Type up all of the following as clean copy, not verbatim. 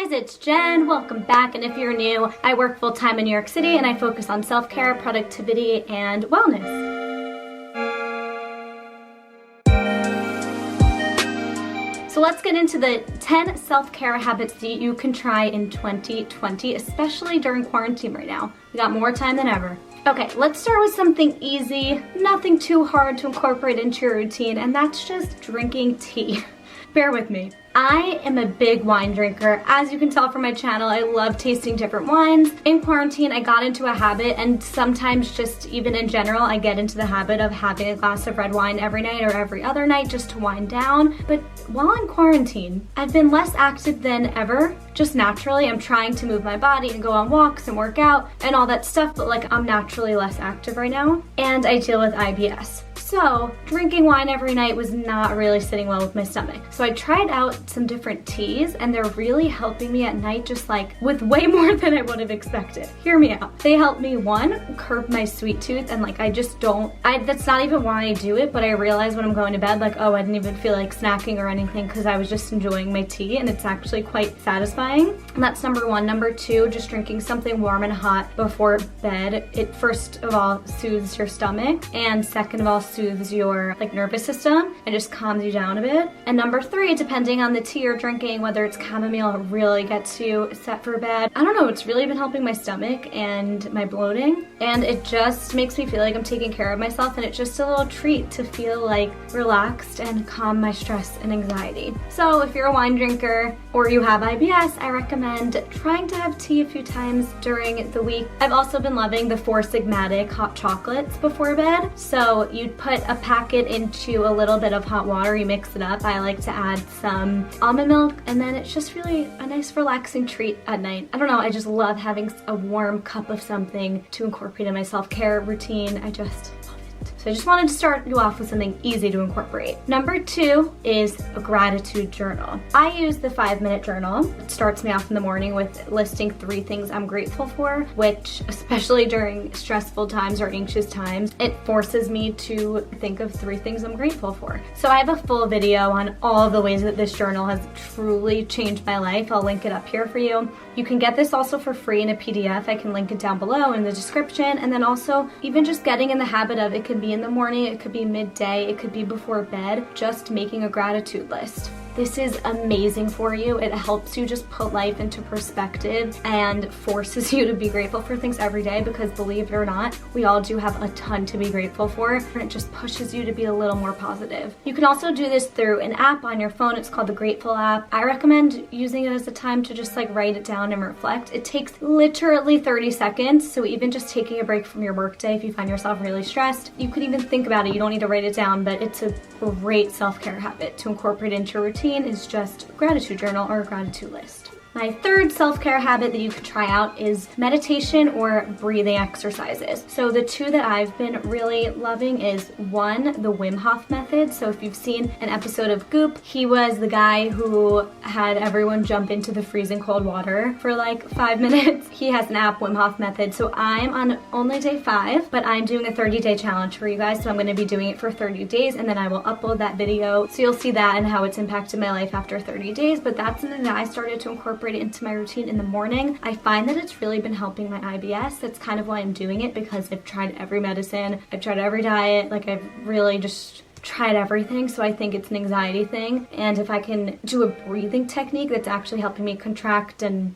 guys, it's Jen. Welcome back. And if you're new, I work full-time in New York City and I focus on self-care, productivity, and wellness. So let's get into the 10 self-care habits that you can try in 2020, especially during quarantine right now. We got more time than ever. Okay, let's start with something easy, nothing too hard to incorporate into your routine, and that's just drinking tea. Bear with me. I am a big wine drinker. As you can tell from my channel, I love tasting different wines. In quarantine, I got into a habit, and sometimes just even in general, I get into the habit of having a glass of red wine every night or every other night just to wind down. But while in quarantine, I've been less active than ever. Just naturally, I'm trying to move my body and go on walks and work out and all that stuff, but like I'm naturally less active right now. And I deal with IBS. So drinking wine every night was not really sitting well with my stomach. So I tried out some different teas and they're really helping me at night, just like with way more than I would have expected. Hear me out. They help me, one, curb my sweet tooth, and like I just don't, that's not even why I do it, but I realize when I'm going to bed, like, oh, I didn't even feel like snacking or anything because I was just enjoying my tea, and it's actually quite satisfying. And that's number one. Number two, just drinking something warm and hot before bed. It first of all soothes your stomach, and second of all soothes your like nervous system and just calms you down a bit. And number three, depending on the tea you're drinking, whether it's chamomile, it really gets you set for bed. I don't know, it's really been helping my stomach and my bloating, and it just makes me feel like I'm taking care of myself, and it's just a little treat to feel like relaxed and calm my stress and anxiety. So if you're a wine drinker or you have IBS, I recommend trying to have tea a few times during the week. I've also been loving the Four Sigmatic hot chocolates before bed. So you'd put a packet into a little bit of hot water, you mix it up. I like to add some almond milk, and then it's just really a nice relaxing treat at night. I don't know, I just love having a warm cup of something to incorporate in my self-care routine. I just love it. So I just wanted to start you off with something easy to incorporate. Number two is a gratitude journal. I use the 5-minute journal. It starts me off in the morning with listing 3 things I'm grateful for, which especially during stressful times or anxious times, it forces me to think of 3 things I'm grateful for. So I have a full video on all of the ways that this journal has truly changed my life. I'll link it up here for you. You can get this also for free in a PDF. I can link it down below in the description. And then also even just getting in the habit of, it could be in the morning, it could be midday, it could be before bed, just making a gratitude list. This is amazing for you. It helps you just put life into perspective and forces you to be grateful for things every day, because believe it or not, we all do have a ton to be grateful for, and it just pushes you to be a little more positive. You can also do this through an app on your phone. It's called the Grateful app. I recommend using it as a time to just like write it down and reflect. It takes literally 30 seconds, so even just taking a break from your workday, if you find yourself really stressed, you could even think about it. You don't need to write it down, but it's a great self-care habit to incorporate into your routine. Is just a gratitude journal or a gratitude list. My third self-care habit that you could try out is meditation or breathing exercises. So the 2 that I've been really loving is, one, the Wim Hof method. So if you've seen an episode of Goop, he was the guy who had everyone jump into the freezing cold water for like 5 minutes. He has an app, Wim Hof method. So I'm on only day 5, but I'm doing a 30-day challenge for you guys. So I'm going to be doing it for 30 days, and then I will upload that video. So you'll see that and how it's impacted my life after 30 days. But that's something that I started to incorporate into my routine in the morning. I find that it's really been helping my IBS. That's kind of why I'm doing it, because I've tried every medicine, I've tried every diet, like I've really just tried everything. So I think it's an anxiety thing, and if I can do a breathing technique that's actually helping me contract and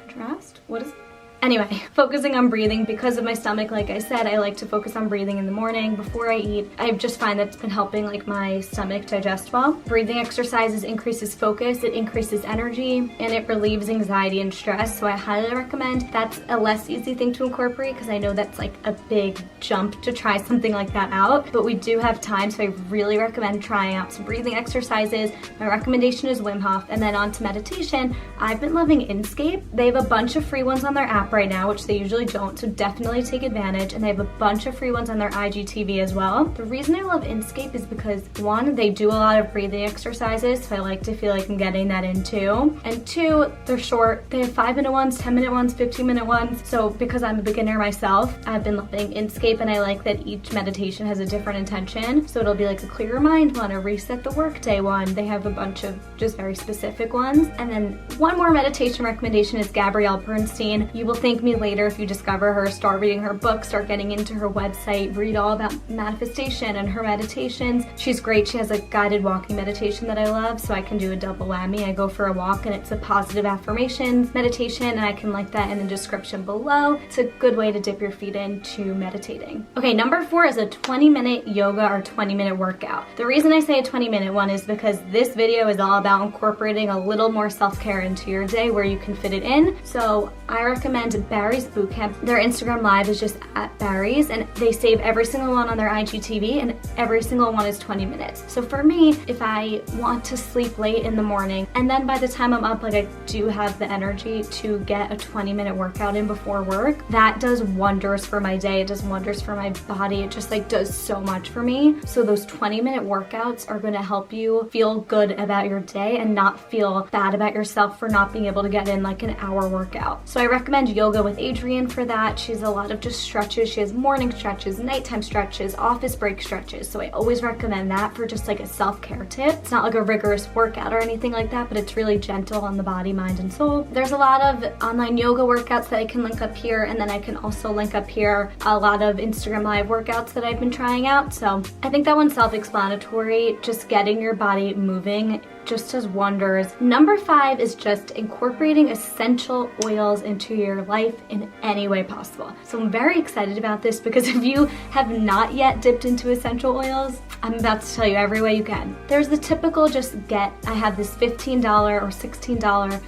contrast, what is it? Anyway, focusing on breathing, because of my stomach, like I said, I like to focus on breathing in the morning before I eat. I just find that it's been helping like my stomach digest well. Breathing exercises increases focus, it increases energy, and it relieves anxiety and stress. So I highly recommend. That's a less easy thing to incorporate, because I know that's like a big jump to try something like that out, but we do have time, so I really recommend trying out some breathing exercises. My recommendation is Wim Hof. And then on to meditation, I've been loving Inscape. They have a bunch of free ones on their app right now, which they usually don't, so definitely take advantage. And they have a bunch of free ones on their IGTV as well. The reason I love Inscape is because, one, they do a lot of breathing exercises, so I like to feel like I'm getting that in too. And two, they're short. They have 5-minute ones, 10-minute ones, 15-minute ones. So because I'm a beginner myself, I've been loving Inscape, and I like that each meditation has a different intention. So it'll be like a clear your mind one, a reset the workday one. They have a bunch of just very specific ones. And then one more meditation recommendation is Gabrielle Bernstein. You will thank me later if you discover her, start reading her book, start getting into her website, read all about manifestation and her meditations. She's great. She has a guided walking meditation that I love, so I can do a double whammy. I go for a walk and it's a positive affirmations meditation, and I can link that in the description below. It's a good way to dip your feet into meditating. Okay, number 4 is a 20-minute yoga or 20-minute workout. The reason I say a 20-minute one is because this video is all about incorporating a little more self-care into your day where you can fit it in. So I recommend Barry's Bootcamp. Their Instagram live is just at Barry's, and they save every single one on their IGTV, and every single one is 20 minutes. So for me, if I want to sleep late in the morning, and then by the time I'm up, like I do have the energy to get a 20-minute workout in before work, that does wonders for my day. It does wonders for my body. It just like does so much for me. So those 20-minute workouts are going to help you feel good about your day and not feel bad about yourself for not being able to get in like an hour workout. So I recommend Yoga with Adriene for that. She has a lot of just stretches. She has morning stretches, nighttime stretches, office break stretches. So I always recommend that for just like a self-care tip. It's not like a rigorous workout or anything like that, but it's really gentle on the body, mind, and soul. There's a lot of online yoga workouts that I can link up here, and then I can also link up here a lot of Instagram live workouts that I've been trying out. So I think that one's self-explanatory. Just getting your body moving just does wonders. Number 5 is just incorporating essential oils into your life in any way possible. So I'm very excited about this because if you have not yet dipped into essential oils, I'm about to tell you every way you can. There's the typical I have this $15 or $16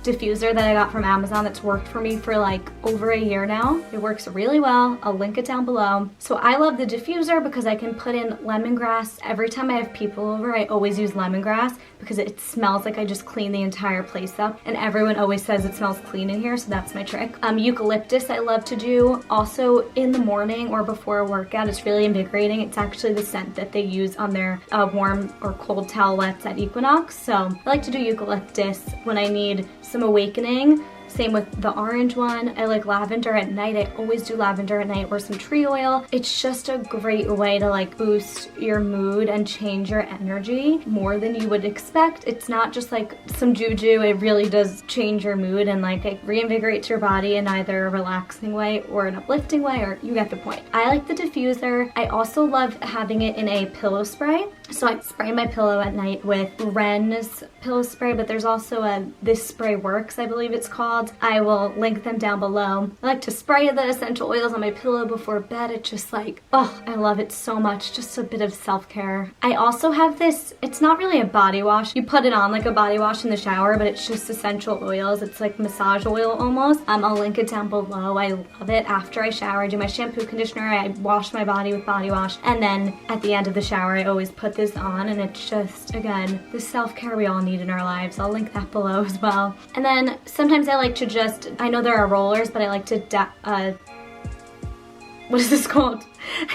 diffuser that I got from Amazon that's worked for me for like over a year now. It works really well. I'll link it down below. So I love the diffuser because I can put in lemongrass. Every time I have people over, I always use lemongrass because it smells like I just clean the entire place up, and everyone always says it smells clean in here, so that's my trick. Eucalyptus I love to do also in the morning or before a workout. It's really invigorating. It's actually the scent that they use on their warm or cold towelettes at Equinox. So I like to do eucalyptus when I need some awakening. Same with the orange one. I like lavender at night. I always do lavender at night, or some tree oil. It's just a great way to like boost your mood and change your energy more than you would expect. It's not just like some juju. It really does change your mood and like it reinvigorates your body in either a relaxing way or an uplifting way, or you get the point. I like the diffuser. I also love having it in a pillow spray. So I spray my pillow at night with Ren's pillow spray, but there's also This Spray Works, I believe it's called. I will link them down below. I like to spray the essential oils on my pillow before bed. It's just like, oh, I love it so much. Just a bit of self-care. I also have this, it's not really a body wash. You put it on like a body wash in the shower, but it's just essential oils. It's like massage oil almost. I'll link it down below. I love it. After I shower, I do my shampoo, conditioner, I wash my body with body wash, and then at the end of the shower, I always put this on, and it's just, again, the self-care we all need in our lives. I'll link that below as well. And then sometimes I like to just, I know there are rollers, but I like to, what is this called?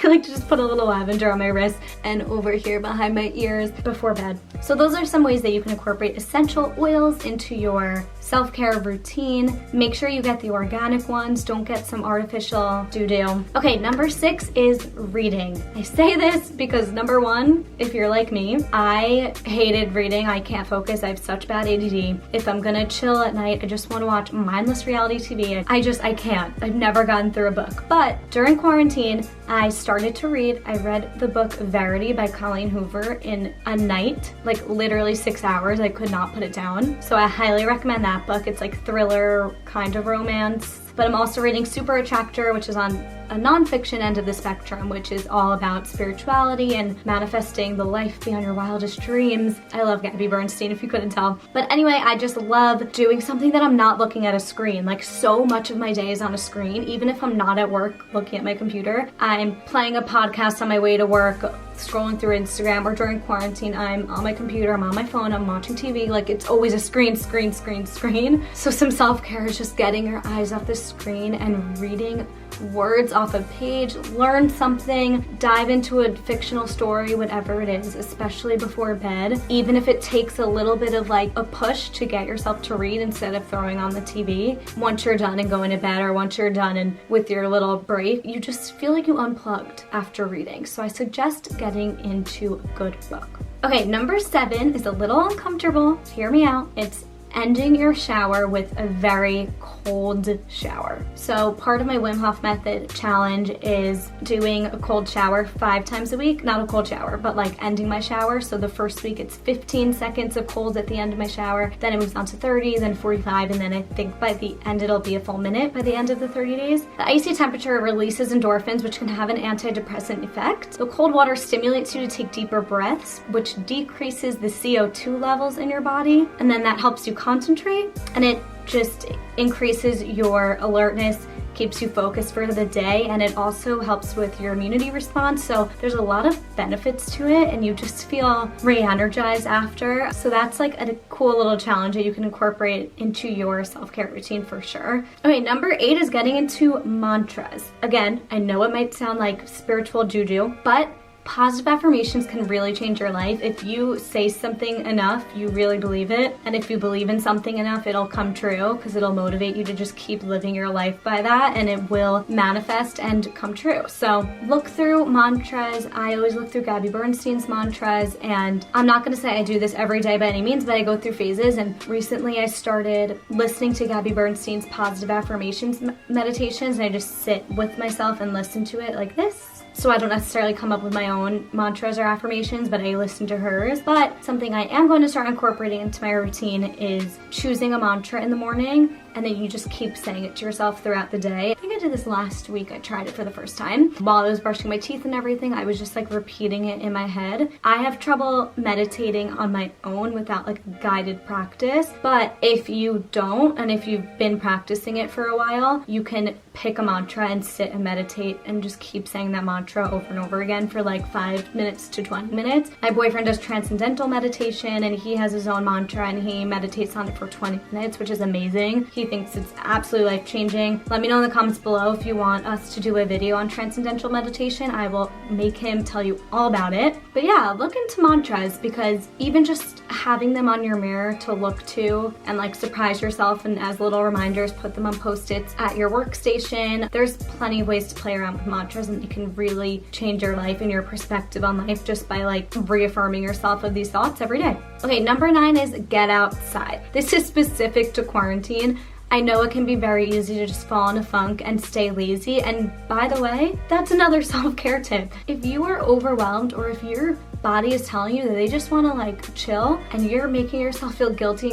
I like to just put a little lavender on my wrist and over here behind my ears before bed. So those are some ways that you can incorporate essential oils into your self-care routine. Make sure you get the organic ones. Don't get some artificial doo-doo. Okay, number 6 is reading. I say this because number 1, if you're like me, I hated reading. I can't focus. I have such bad ADD. If I'm gonna chill at night, I just wanna watch mindless reality TV. I can't. I've never gotten through a book. But during quarantine, I started to read. I read the book Verity by Colleen Hoover in a night, like literally 6 hours. I could not put it down. So I highly recommend that book. It's like thriller kind of romance. But I'm also reading Super Attractor, which is on a nonfiction end of the spectrum, which is all about spirituality and manifesting the life beyond your wildest dreams. I love Gabby Bernstein, if you couldn't tell. But anyway, I just love doing something that I'm not looking at a screen. Like, so much of my day is on a screen. Even if I'm not at work looking at my computer, I'm playing a podcast on my way to work, scrolling through Instagram, or during quarantine, I'm on my computer, I'm on my phone, I'm watching TV. Like, it's always a screen. So some self-care is just getting your eyes off the screen and reading words off a page, learn something, dive into a fictional story, whatever it is, especially before bed. Even if it takes a little bit of like a push to get yourself to read instead of throwing on the TV. Once you're done and going to bed, or once you're done and with your little break, you just feel like you unplugged after reading. So I suggest getting into a good book. Okay, number 7 is a little uncomfortable. Hear me out. It's ending your shower with a very cold shower. So part of my Wim Hof Method challenge is doing a cold shower 5 times a week. Not a cold shower, but like ending my shower. So the first week it's 15 seconds of cold at the end of my shower. Then it moves on to 30, then 45, and then I think by the end it'll be a full minute by the end of the 30 days. The icy temperature releases endorphins, which can have an antidepressant effect. The cold water stimulates you to take deeper breaths, which decreases the CO2 levels in your body, and then that helps you concentrate, and it just increases your alertness, keeps you focused for the day, and it also helps with your immunity response. So there's a lot of benefits to it, and you just feel re-energized after. So that's like a cool little challenge that you can incorporate into your self-care routine for sure. Okay, number 8 is getting into mantras. Again, I know it might sound like spiritual juju, but positive affirmations can really change your life. If you say something enough, you really believe it. And if you believe in something enough, it'll come true, because it'll motivate you to just keep living your life by that, and it will manifest and come true. So look through mantras. I always look through Gabby Bernstein's mantras, and I'm not gonna say I do this every day by any means, but I go through phases. And recently I started listening to Gabby Bernstein's positive affirmations meditations, and I just sit with myself and listen to it like this. So I don't necessarily come up with my own mantras or affirmations, but I listen to hers. But something I am going to start incorporating into my routine is choosing a mantra in the morning, and then you just keep saying it to yourself throughout the day. I think I did this last week. I tried it for the first time. While I was brushing my teeth and everything, I was just like repeating it in my head. I have trouble meditating on my own without like guided practice, but if you don't, and if you've been practicing it for a while, you can pick a mantra and sit and meditate and just keep saying that mantra over and over again for like 5 minutes to 20 minutes. My boyfriend does transcendental meditation, and he has his own mantra, and he meditates on it for 20 minutes, which is amazing. He thinks it's absolutely life-changing. Let me know in the comments below if you want us to do a video on transcendental meditation. I will make him tell you all about it. But yeah, look into mantras, because even just having them on your mirror to look to and like surprise yourself, and as little reminders, put them on post-its at your workstation. There's plenty of ways to play around with mantras, and you can really change your life and your perspective on life just by like reaffirming yourself of these thoughts every day. Okay, number 9 is get outside. This is specific to quarantine. I know it can be very easy to just fall in a funk and stay lazy, and by the way, that's another self-care tip. If you are overwhelmed, or if your body is telling you that they just want to like chill, and you're making yourself feel guilty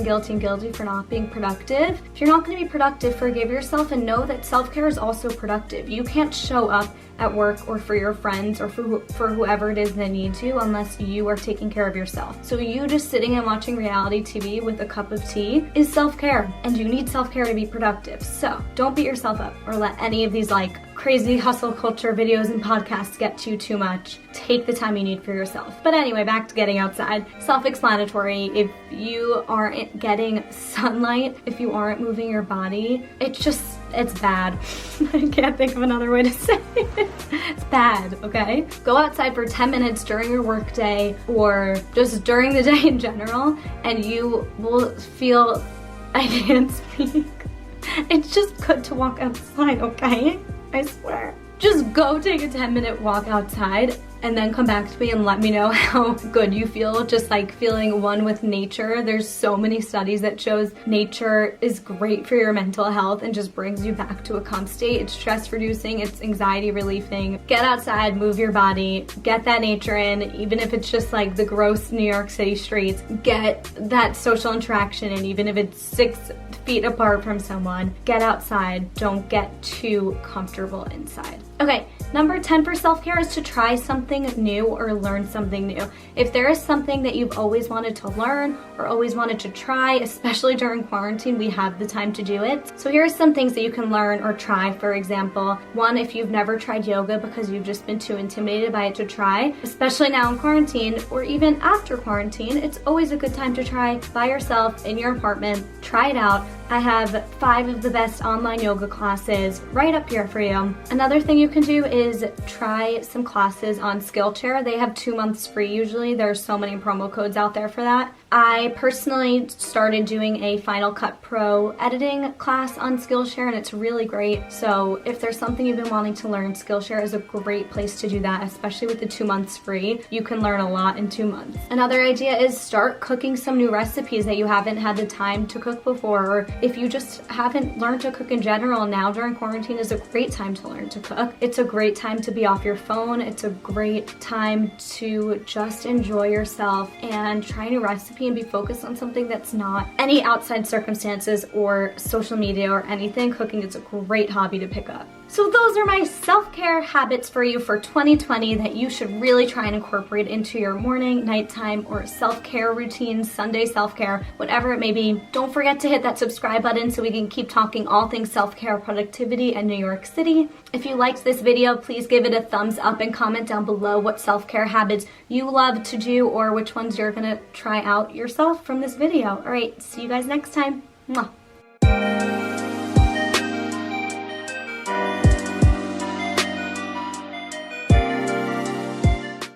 for not being productive, if you're not going to be productive, forgive yourself and know that self-care is also productive. You can't show up at work or for your friends or for whoever it is that needs you unless you are taking care of yourself. So you just sitting and watching reality TV with a cup of tea is self-care, and you need self-care to be productive. So don't beat yourself up or let any of these like crazy hustle culture videos and podcasts get to you too much. Take the time you need for yourself. But anyway, back to getting outside. Self-explanatory. If you aren't getting sunlight, if you aren't moving your body, it's bad. I can't think of another way to say it. It's bad, okay? Go outside for 10 minutes during your workday, or just during the day in general, and you will feel, I can't speak. It's just good to walk outside, okay? I swear. Just go take a 10-minute walk outside, and then come back to me and let me know how good you feel just like feeling one with nature. There's so many studies that shows nature is great for your mental health and just brings you back to a calm state. It's stress reducing, it's anxiety relieving. Get outside, move your body, get that nature in, even if it's just like the gross New York City streets. Get that social interaction in, even if it's 6 feet apart from someone. Get outside, don't get too comfortable inside. Okay, number 10 for self-care is to try something new or learn something new. If there is something that you've always wanted to learn or always wanted to try, especially during quarantine, we have the time to do it. So here are some things that you can learn or try. For example, one, if you've never tried yoga because you've just been too intimidated by it to try, especially now in quarantine or even after quarantine, it's always a good time to try by yourself in your apartment. Try it out. I have 5 of the best online yoga classes right up here for you. Another thing you can do is try some classes on Skillshare. They have 2 months free usually. There's so many promo codes out there for that. I personally started doing a Final Cut Pro editing class on Skillshare, and it's really great. So if there's something you've been wanting to learn, Skillshare is a great place to do that, especially with the 2 months free. You can learn a lot in 2 months. Another idea is start cooking some new recipes that you haven't had the time to cook before, or if you just haven't learned to cook in general, now during quarantine is a great time to learn to cook. It's a great time to be off your phone. It's a great time to just enjoy yourself and try a new recipe and be focused on something that's not any outside circumstances or social media or anything. Cooking is a great hobby to pick up. So those are my self-care habits for you for 2020 that you should really try and incorporate into your morning, nighttime, or self-care routines, Sunday self-care, whatever it may be. Don't forget to hit that subscribe button so we can keep talking all things self-care, productivity, and New York City. If you liked this video, please give it a thumbs up and comment down below what self-care habits you love to do or which ones you're gonna try out yourself from this video. All right, see you guys next time. Mwah.